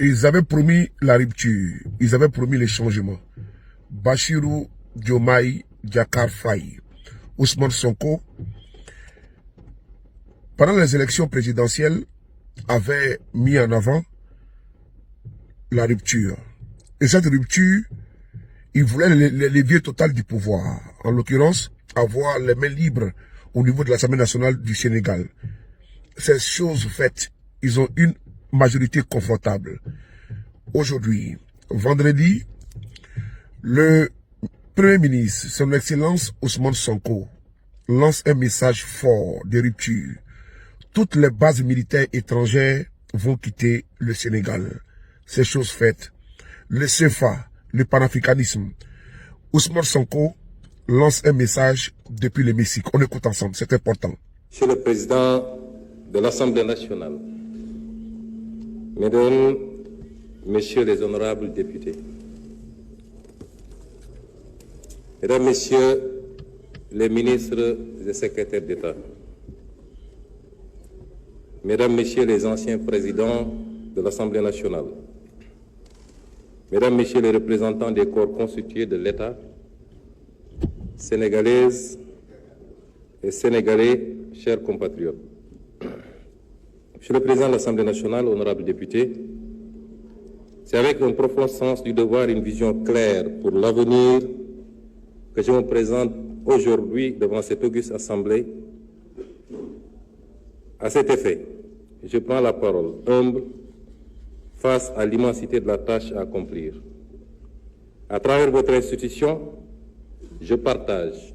Ils avaient promis la rupture, ils avaient promis les changements. Bassirou Diomaye Diakhar Faye, Ousmane Sonko, pendant les élections présidentielles, avaient mis en avant la rupture. Et cette rupture, ils voulaient le levier total du pouvoir. En l'occurrence, avoir les mains libres au niveau de l'Assemblée nationale du Sénégal. Ces choses faites, ils ont une majorité confortable. Aujourd'hui, vendredi, le Premier ministre, son Excellence Ousmane Sonko, lance un message fort de rupture. Toutes les bases militaires étrangères vont quitter le Sénégal. Ces choses faites. Le CFA, le panafricanisme. Ousmane Sonko lance un message depuis le Mexique. On écoute ensemble, c'est important. Monsieur le Président de l'Assemblée nationale, Mesdames, Messieurs les honorables députés, Mesdames, Messieurs les ministres et secrétaires d'État, Mesdames, Messieurs les anciens présidents de l'Assemblée nationale, Mesdames, Messieurs les représentants des corps constitués de l'État, Sénégalaises et Sénégalais, chers compatriotes. Monsieur le Président de l'Assemblée nationale, honorables députés, c'est avec un profond sens du devoir et une vision claire pour l'avenir que je me présente aujourd'hui devant cette auguste Assemblée. À cet effet, je prends la parole humble face à l'immensité de la tâche à accomplir. À travers votre institution, je partage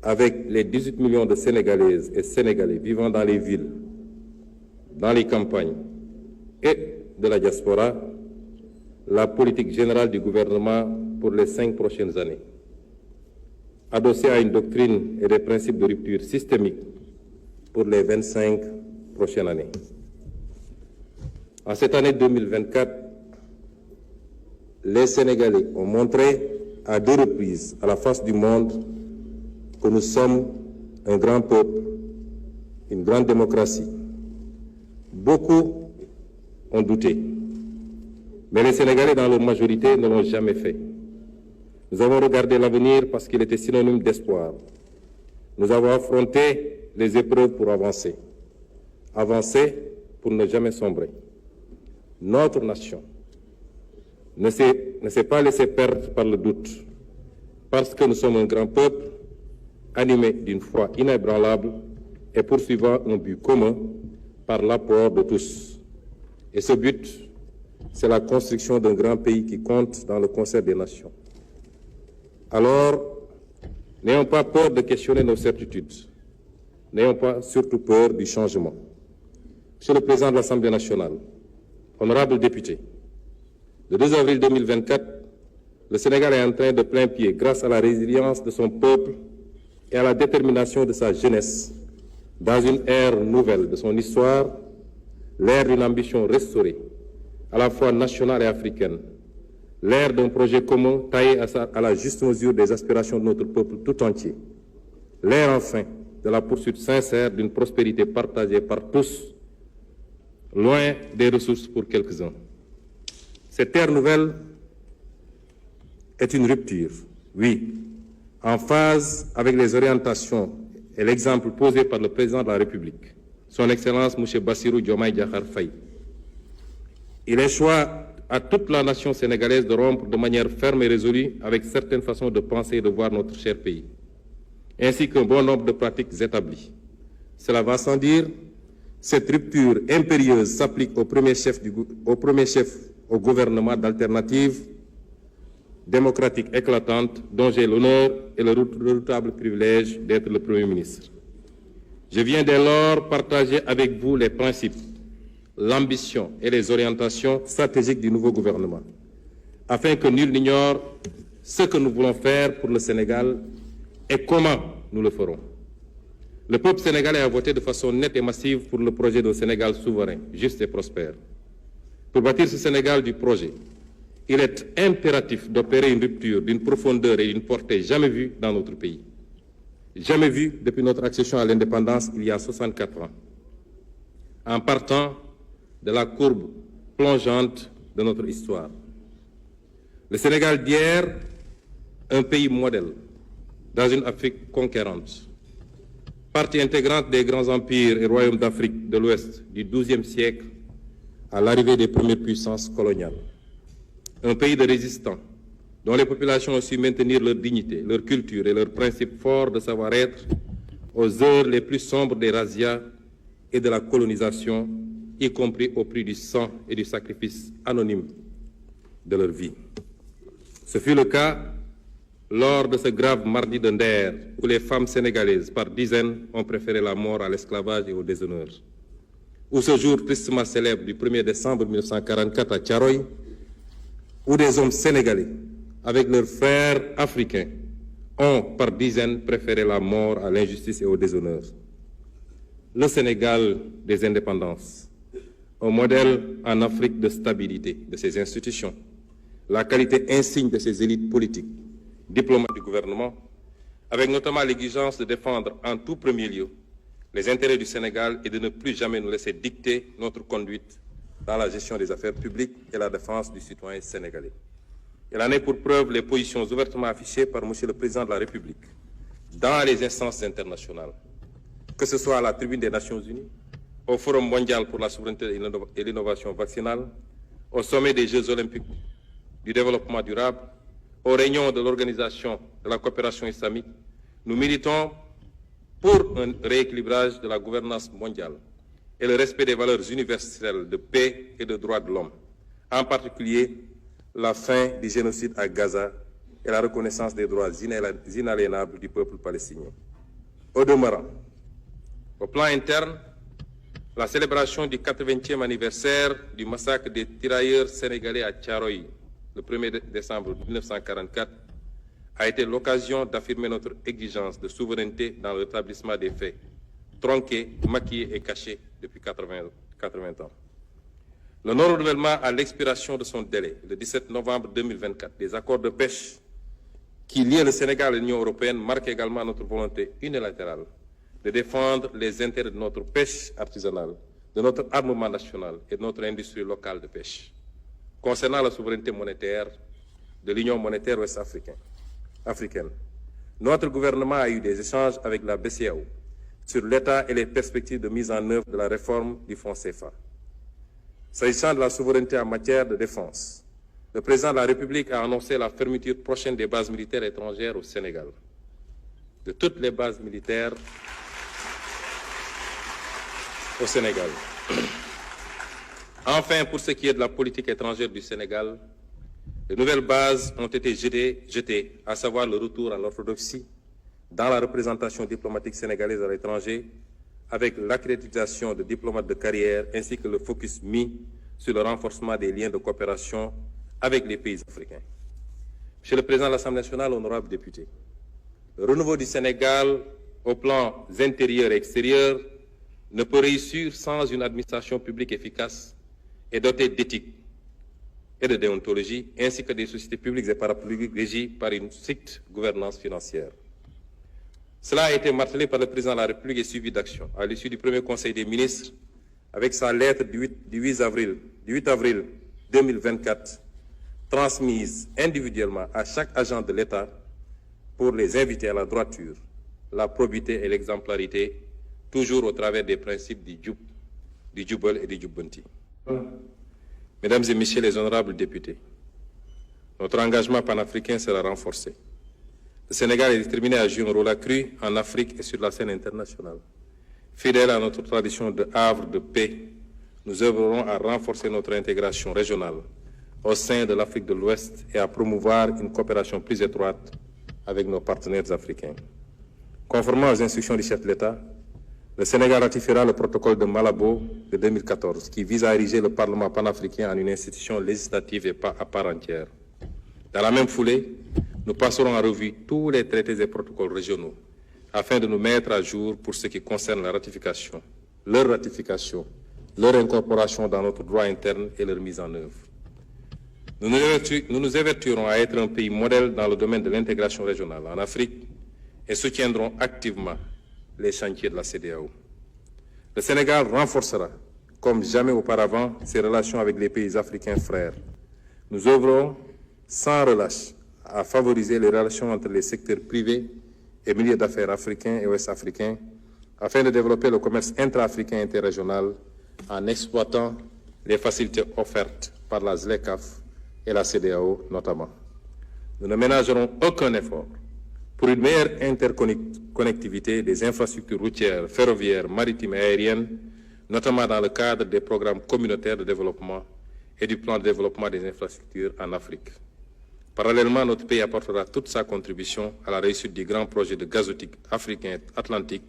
avec les 18 millions de Sénégalaises et Sénégalais vivant dans les villes, dans les campagnes et de la diaspora, la politique générale du gouvernement pour les 5 prochaines années, adossée à une doctrine et des principes de rupture systémique pour les 25 prochaines années. En cette année 2024, les Sénégalais ont montré à 2 reprises à la face du monde que nous sommes un grand peuple, une grande démocratie. Beaucoup ont douté, mais les Sénégalais dans leur majorité ne l'ont jamais fait. Nous avons regardé l'avenir parce qu'il était synonyme d'espoir. Nous avons affronté les épreuves pour avancer. Avancer pour ne jamais sombrer. Notre nation ne s'est pas laissée perdre par le doute, parce que nous sommes un grand peuple, animé d'une foi inébranlable et poursuivant un but commun par l'apport de tous. Et ce but, c'est la construction d'un grand pays qui compte dans le concert des nations. Alors, n'ayons pas peur de questionner nos certitudes. N'ayons pas surtout peur du changement. Monsieur le Président de l'Assemblée nationale, honorables députés, le 2 avril 2024, le Sénégal est en train de plein pied, grâce à la résilience de son peuple et à la détermination de sa jeunesse, dans une ère nouvelle de son histoire, l'ère d'une ambition restaurée, à la fois nationale et africaine, l'ère d'un projet commun taillé à la juste mesure des aspirations de notre peuple tout entier, l'ère enfin de la poursuite sincère d'une prospérité partagée par tous, loin des ressources pour quelques-uns. Cette ère nouvelle est une rupture, oui, en phase avec les orientations et l'exemple posé par le président de la République, son Excellence M. Bassirou Diomaye Diakhar Faye. Il est choix à toute la nation sénégalaise de rompre de manière ferme et résolue avec certaines façons de penser et de voir notre cher pays, ainsi qu'un bon nombre de pratiques établies. Cela va sans dire, cette rupture impérieuse s'applique au premier chef au gouvernement d'alternative démocratique éclatante dont j'ai l'honneur et le redoutable privilège d'être le Premier ministre. Je viens dès lors partager avec vous les principes, l'ambition et les orientations stratégiques du nouveau gouvernement, afin que nul n'ignore ce que nous voulons faire pour le Sénégal et comment nous le ferons. Le peuple sénégalais a voté de façon nette et massive pour le projet d'un Sénégal souverain, juste et prospère. Pour bâtir ce Sénégal du projet, il est impératif d'opérer une rupture d'une profondeur et d'une portée jamais vue dans notre pays. Jamais vue depuis notre accession à l'indépendance il y a 64 ans. En partant de la courbe plongeante de notre histoire. Le Sénégal d'hier, un pays modèle dans une Afrique conquérante, partie intégrante des grands empires et royaumes d'Afrique de l'Ouest du XIIe siècle à l'arrivée des premières puissances coloniales. Un pays de résistants, dont les populations ont su maintenir leur dignité, leur culture et leurs principes forts de savoir-être aux heures les plus sombres des razzias et de la colonisation, y compris au prix du sang et du sacrifice anonyme de leur vie. Ce fut le cas lors de ce grave mardi de Nder, où les femmes sénégalaises, par dizaines, ont préféré la mort à l'esclavage et au déshonneur. Ou ce jour tristement célèbre du 1er décembre 1944 à Thiaroye, où des hommes sénégalais, avec leurs frères africains, ont, par dizaines, préféré la mort à l'injustice et au déshonneur. Le Sénégal des indépendances, un modèle en Afrique de stabilité de ses institutions, la qualité insigne de ses élites politiques, diplomates du gouvernement, avec notamment l'exigence de défendre en tout premier lieu les intérêts du Sénégal et de ne plus jamais nous laisser dicter notre conduite dans la gestion des affaires publiques et la défense du citoyen sénégalais. Il en est pour preuve les positions ouvertement affichées par M. le Président de la République dans les instances internationales, que ce soit à la tribune des Nations Unies, au Forum mondial pour la souveraineté et l'innovation vaccinale, au sommet des Jeux olympiques du développement durable, aux réunions de l'Organisation de la coopération islamique. Nous militons pour un rééquilibrage de la gouvernance mondiale et le respect des valeurs universelles de paix et de droits de l'homme, en particulier la fin du génocide à Gaza et la reconnaissance des droits inaliénables du peuple palestinien. Au demeurant, au plan interne, la célébration du 80e anniversaire du massacre des tirailleurs sénégalais à Thiaroye, le 1er décembre 1944, a été l'occasion d'affirmer notre exigence de souveraineté dans le rétablissement des faits, tronqués, maquillés et cachés depuis 80 ans. Le non-renouvellement à l'expiration de son délai, le 17 novembre 2024, des accords de pêche qui lient le Sénégal et l'Union européenne marque également notre volonté unilatérale de défendre les intérêts de notre pêche artisanale, de notre armement national et de notre industrie locale de pêche. Concernant la souveraineté monétaire de l'Union monétaire ouest-africaine, notre gouvernement a eu des échanges avec la BCEAO sur l'état et les perspectives de mise en œuvre de la réforme du fonds CFA. S'agissant de la souveraineté en matière de défense, le président de la République a annoncé la fermeture prochaine des bases militaires étrangères au Sénégal. De toutes les bases militaires au Sénégal. Enfin, pour ce qui est de la politique étrangère du Sénégal, de nouvelles bases ont été jetées, à savoir le retour à l'orthodoxie dans la représentation diplomatique sénégalaise à l'étranger, avec l'accréditation de diplomates de carrière ainsi que le focus mis sur le renforcement des liens de coopération avec les pays africains. Monsieur le Président de l'Assemblée nationale, honorables députés, le renouveau du Sénégal au plan intérieur et extérieur ne peut réussir sans une administration publique efficace et dotée d'éthique et de déontologie, ainsi que des sociétés publiques et parapubliques régies par une stricte gouvernance financière. Cela a été martelé par le Président de la République et suivi d'action à l'issue du premier Conseil des ministres avec sa lettre du 8 avril 2024 transmise individuellement à chaque agent de l'État pour les inviter à la droiture, la probité et l'exemplarité, toujours au travers des principes du Jubal et du Jubbanti. Mesdames et Messieurs les honorables députés, notre engagement panafricain sera renforcé. Le Sénégal est déterminé à jouer un rôle accru en Afrique et sur la scène internationale. Fidèle à notre tradition de havre de paix, nous œuvrerons à renforcer notre intégration régionale au sein de l'Afrique de l'Ouest et à promouvoir une coopération plus étroite avec nos partenaires africains. Conformément aux instructions du chef de l'État, le Sénégal ratifiera le protocole de Malabo de 2014 qui vise à ériger le Parlement panafricain en une institution législative et pas à part entière. Dans la même foulée, nous passerons en revue tous les traités et protocoles régionaux afin de nous mettre à jour pour ce qui concerne la ratification, leur incorporation dans notre droit interne et leur mise en œuvre. Nous nous évertuerons à être un pays modèle dans le domaine de l'intégration régionale en Afrique et soutiendrons activement les chantiers de la CEDEAO. Le Sénégal renforcera, comme jamais auparavant, ses relations avec les pays africains frères nous œuvrons sans relâche à favoriser les relations entre les secteurs privés et milieux d'affaires africains et ouest-africains afin de développer le commerce intra-africain et interrégional en exploitant les facilités offertes par la ZLECAf et la CEDEAO notamment. Nous ne ménagerons aucun effort pour une meilleure interconnectivité des infrastructures routières, ferroviaires, maritimes et aériennes, notamment dans le cadre des programmes communautaires de développement et du plan de développement des infrastructures en Afrique. Parallèlement, notre pays apportera toute sa contribution à la réussite du grand projet de gazoduc africain atlantique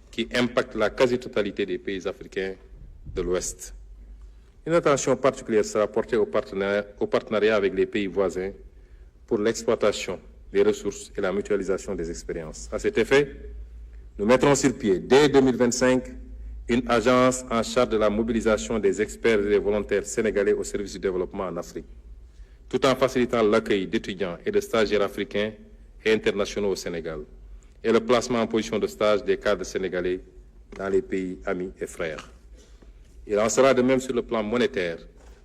qui impacte la quasi-totalité des pays africains de l'Ouest. Une attention particulière sera portée au partenariat avec les pays voisins pour l'exploitation des ressources et la mutualisation des expériences. À cet effet, nous mettrons sur pied, dès 2025, une agence en charge de la mobilisation des experts et des volontaires sénégalais au service du développement en Afrique, tout en facilitant l'accueil d'étudiants et de stagiaires africains et internationaux au Sénégal, et le placement en position de stage des cadres sénégalais dans les pays amis et frères. Il en sera de même sur le plan monétaire,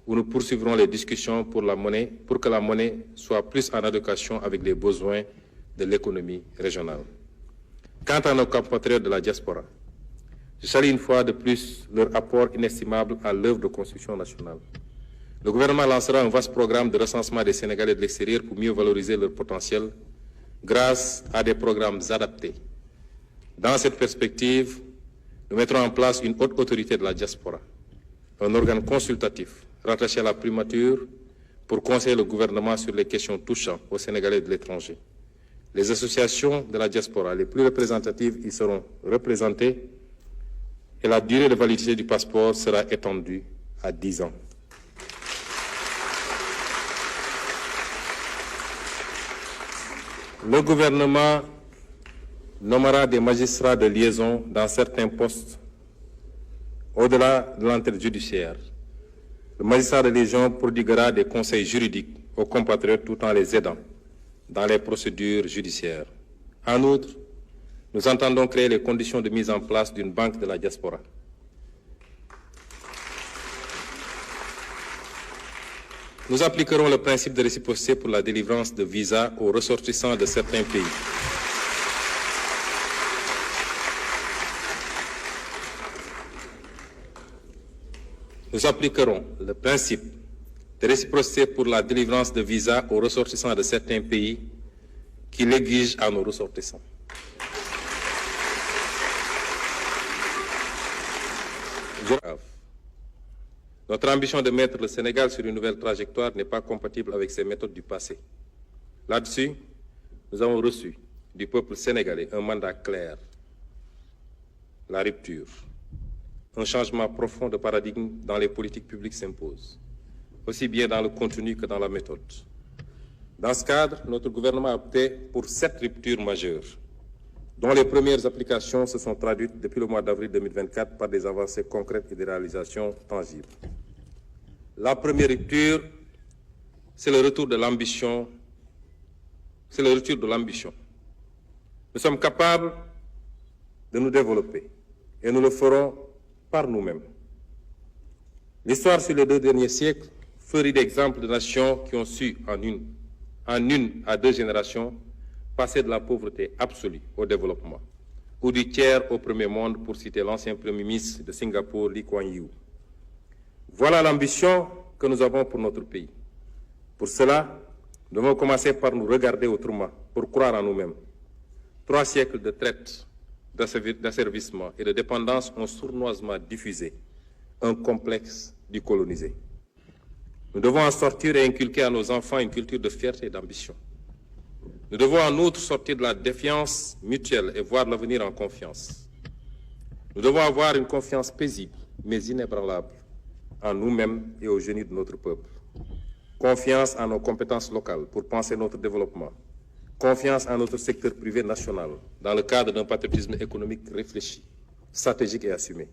où nous poursuivrons les discussions pour que la monnaie soit plus en adéquation avec les besoins de l'économie régionale. Quant à nos compatriotes de la diaspora, je salue une fois de plus leur apport inestimable à l'œuvre de construction nationale. Le gouvernement lancera un vaste programme de recensement des Sénégalais de l'extérieur pour mieux valoriser leur potentiel grâce à des programmes adaptés. Dans cette perspective, nous mettrons en place une haute autorité de la diaspora, un organe consultatif rattaché à la primature pour conseiller le gouvernement sur les questions touchant aux Sénégalais de l'étranger. Les associations de la diaspora les plus représentatives y seront représentées et la durée de validité du passeport sera étendue à 10 ans. Le gouvernement nommera des magistrats de liaison dans certains postes au-delà de l'entrée judiciaire. Le magistrat de liaison prodiguera des conseils juridiques aux compatriotes tout en les aidant dans les procédures judiciaires. En outre, nous entendons créer les conditions de mise en place d'une banque de la diaspora. Nous appliquerons le principe de réciprocité pour la délivrance de visas aux ressortissants de certains pays. Nous appliquerons le principe de réciprocité pour la délivrance de visas aux ressortissants de certains pays qui l'exigent à nos ressortissants. Notre ambition de mettre le Sénégal sur une nouvelle trajectoire n'est pas compatible avec ces méthodes du passé. Là-dessus, nous avons reçu du peuple sénégalais un mandat clair, la rupture. Un changement profond de paradigme dans les politiques publiques s'impose, aussi bien dans le contenu que dans la méthode. Dans ce cadre, notre gouvernement a opté pour 7 ruptures majeures, dont les premières applications se sont traduites depuis le mois d'avril 2024 par des avancées concrètes et des réalisations tangibles. La première rupture, c'est le retour de l'ambition. C'est le retour de l'ambition. Nous sommes capables de nous développer et nous le ferons par nous-mêmes. L'histoire sur les 2 derniers siècles ferait d'exemples de nations qui ont su, en une à 2 générations, passer de la pauvreté absolue au développement, ou du tiers au premier monde, pour citer l'ancien Premier ministre de Singapour, Lee Kuan Yew. Voilà l'ambition que nous avons pour notre pays. Pour cela, nous devons commencer par nous regarder autrement, pour croire en nous-mêmes. 3 siècles de traite, d'asservissement et de dépendance ont sournoisement diffusé un complexe du colonisé. Nous devons en sortir et inculquer à nos enfants une culture de fierté et d'ambition. Nous devons en outre sortir de la défiance mutuelle et voir l'avenir en confiance. Nous devons avoir une confiance paisible, mais inébranlable, en nous-mêmes et au génie de notre peuple. Confiance en nos compétences locales pour penser notre développement. Confiance en notre secteur privé national, dans le cadre d'un patriotisme économique réfléchi, stratégique et assumé,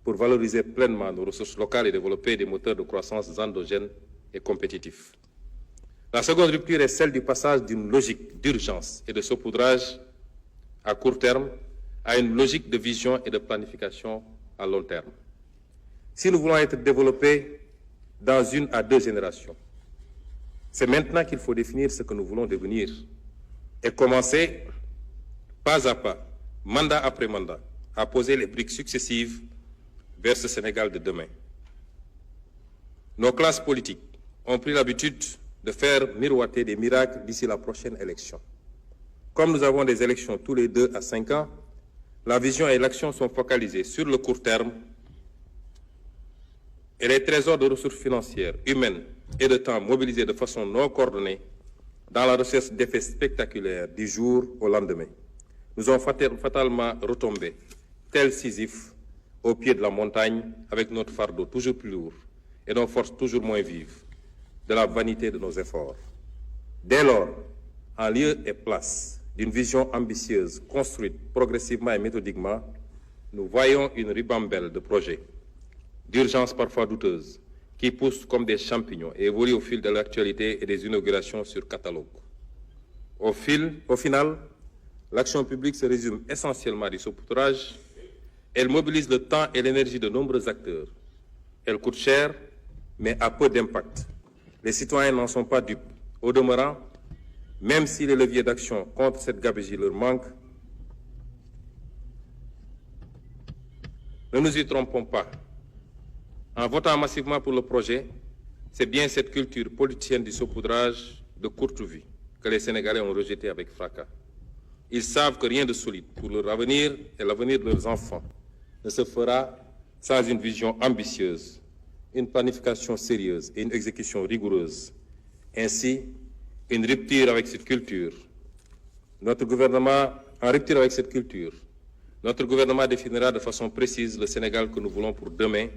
pour valoriser pleinement nos ressources locales et développer des moteurs de croissance endogènes et compétitifs. La seconde rupture est celle du passage d'une logique d'urgence et de saupoudrage à court terme à une logique de vision et de planification à long terme. Si nous voulons être développés dans 1 à 2 générations, C'est maintenant qu'il faut définir ce que nous voulons devenir et commencer, pas à pas, mandat après mandat, à poser les briques successives vers ce Sénégal de demain. Nos classes politiques ont pris l'habitude de faire miroiter des miracles d'ici la prochaine élection. Comme nous avons des élections tous les 2 à 5 ans, la vision et l'action sont focalisées sur le court terme et les trésors de ressources financières, humaines et de temps mobilisés de façon non coordonnée dans la recherche d'effets spectaculaires du jour au lendemain. Nous ont fatalement retombé, tel Sisyphe, au pied de la montagne, avec notre fardeau toujours plus lourd et nos forces toujours moins vives, de la vanité de nos efforts. Dès lors, en lieu et place d'une vision ambitieuse, construite progressivement et méthodiquement, nous voyons une ribambelle de projets, d'urgence parfois douteuses, qui poussent comme des champignons et évoluent au fil de l'actualité et des inaugurations sur catalogue. Au final, l'action publique se résume essentiellement à du saupoudrage. Elle mobilise le temps et l'énergie de nombreux acteurs. Elle coûte cher, mais a peu d'impact. Les citoyens n'en sont pas dupes. Au demeurant, même si les leviers d'action contre cette gabegie leur manquent, ne nous y trompons pas. En votant massivement pour le projet, c'est bien cette culture politicienne du saupoudrage de courte vue que les Sénégalais ont rejetée avec fracas. Ils savent que rien de solide pour leur avenir et l'avenir de leurs enfants ne se fera sans une vision ambitieuse, une planification sérieuse et une exécution rigoureuse. Ainsi, une rupture avec cette culture. Notre gouvernement, en rupture avec cette culture, notre gouvernement définira de façon précise le Sénégal que nous voulons pour demain